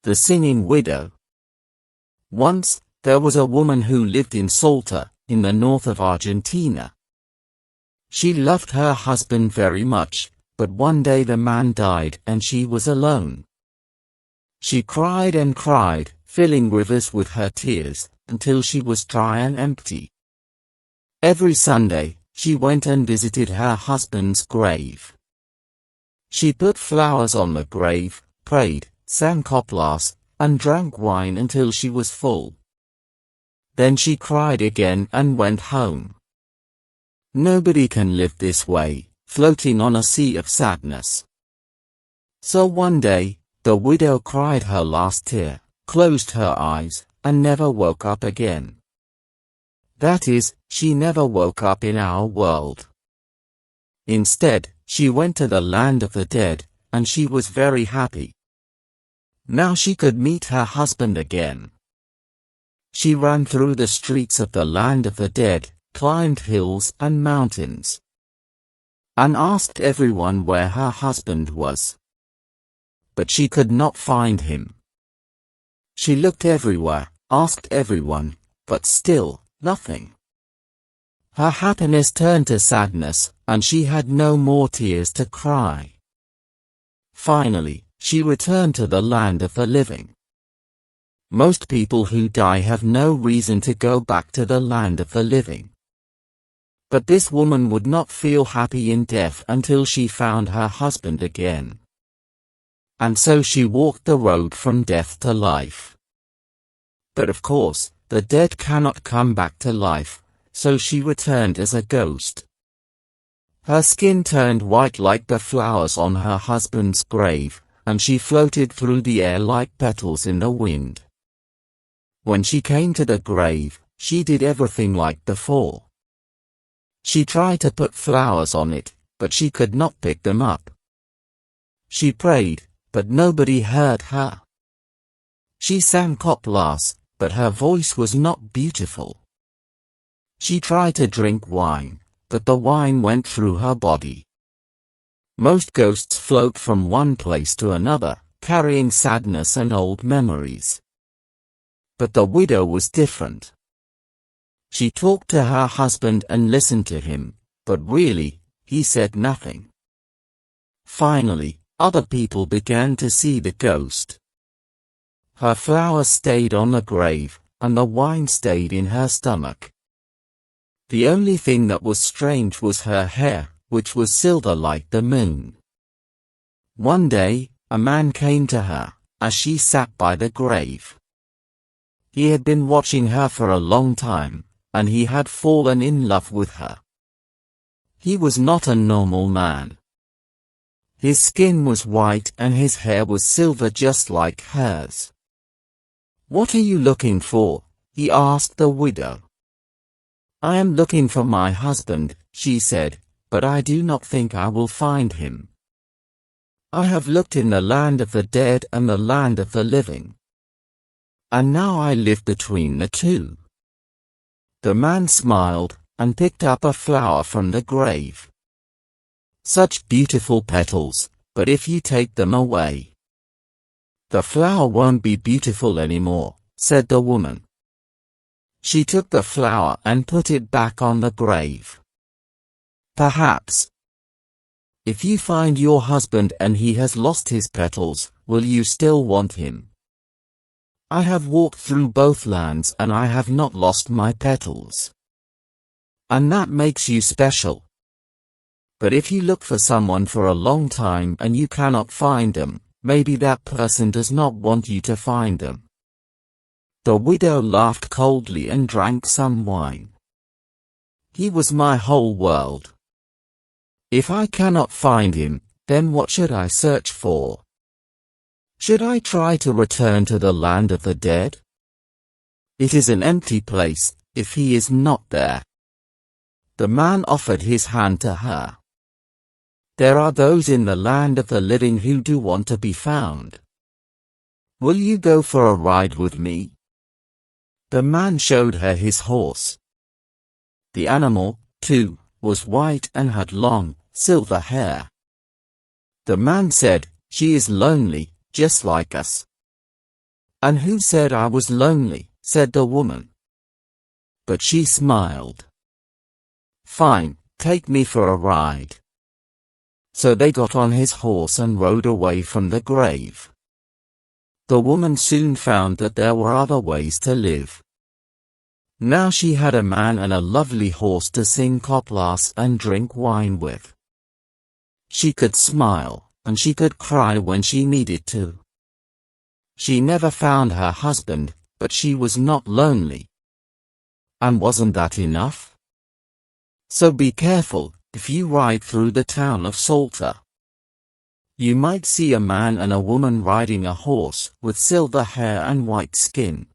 The Singing Widow. Once, there was a woman who lived in Salta, in the north of Argentina. She loved her husband very much, but one day the man died and she was alone. She cried and cried, filling rivers with her tears, until she was dry and empty. Every Sunday, she went and visited her husband's grave. She put flowers on the grave, prayed, sang coplas, and drank wine until she was full. Then she cried again and went home. Nobody can live this way, floating on a sea of sadness. So one day, the widow cried her last tear, closed her eyes, and never woke up again. That is, she never woke up in our world. Instead, she went to the land of the dead, and she was very happy. Now she could meet her husband again. She ran through the streets of the land of the dead, climbed hills and mountains, and asked everyone where her husband was. But she could not find him. She looked everywhere, asked everyone, but still, nothing. Her happiness turned to sadness, and she had no more tears to cry. Finally, she returned to the land of the living. Most people who die have no reason to go back to the land of the living. But this woman would not feel happy in death until she found her husband again. And so she walked the road from death to life. But of course, the dead cannot come back to life, so she returned as a ghost. Her skin turned white like the flowers on her husband's grave, and she floated through the air like petals in the wind. When she came to the grave, she did everything like before. She tried to put flowers on it, but she could not pick them up. She prayed, but nobody heard her. She sang coplas, but her voice was not beautiful. She tried to drink wine, but the wine went through her body. Most ghosts float from one place to another, carrying sadness and old memories. But the widow was different. She talked to her husband and listened to him, but really, he said nothing. Finally, other people began to see the ghost. Her flowers stayed on the grave, and the wine stayed in her stomach. The only thing that was strange was her hair, which was silver like the moon. One day, a man came to her, as she sat by the grave. He had been watching her for a long time, and he had fallen in love with her. He was not a normal man. His skin was white and his hair was silver just like hers. "What are you looking for?" he asked the widow. "I am looking for my husband," she said, "but I do not think I will find him. I have looked in the land of the dead and the land of the living. And now I live between the two." The man smiled, and picked up a flower from the grave. "Such beautiful petals, but if you take them away, the flower won't be beautiful anymore," said the woman. She took the flower and put it back on the grave. "Perhaps. If you find your husband and he has lost his petals, will you still want him? I have walked through both lands and I have not lost my petals. And that makes you special. But if you look for someone for a long time and you cannot find them, maybe that person does not want you to find them." The widow laughed coldly and drank some wine. "He was my whole world. If I cannot find him, then what should I search for? Should I try to return to the land of the dead? It is an empty place, if he is not there." The man offered his hand to her. "There are those in the land of the living who do want to be found. Will you go for a ride with me?" The man showed her his horse. The animal, too, was white and had long, silver hair. The man said, "She is lonely, just like us. And who said I was lonely? Said the woman. But she smiled. Fine, take me for a ride. So they got on his horse and rode away from the grave. The woman soon found that there were other ways to live. Now she had a man and a lovely horse to sing coplas and drink wine with. She could smile, and she could cry when she needed to. She never found her husband, but she was not lonely. And wasn't that enough? So be careful, if you ride through the town of Salter. You might see a man and a woman riding a horse with silver hair and white skin.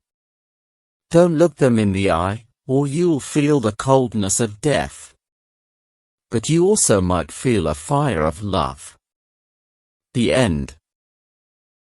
Don't look them in the eye, or you'll feel the coldness of death. But you also might feel a fire of love. The end.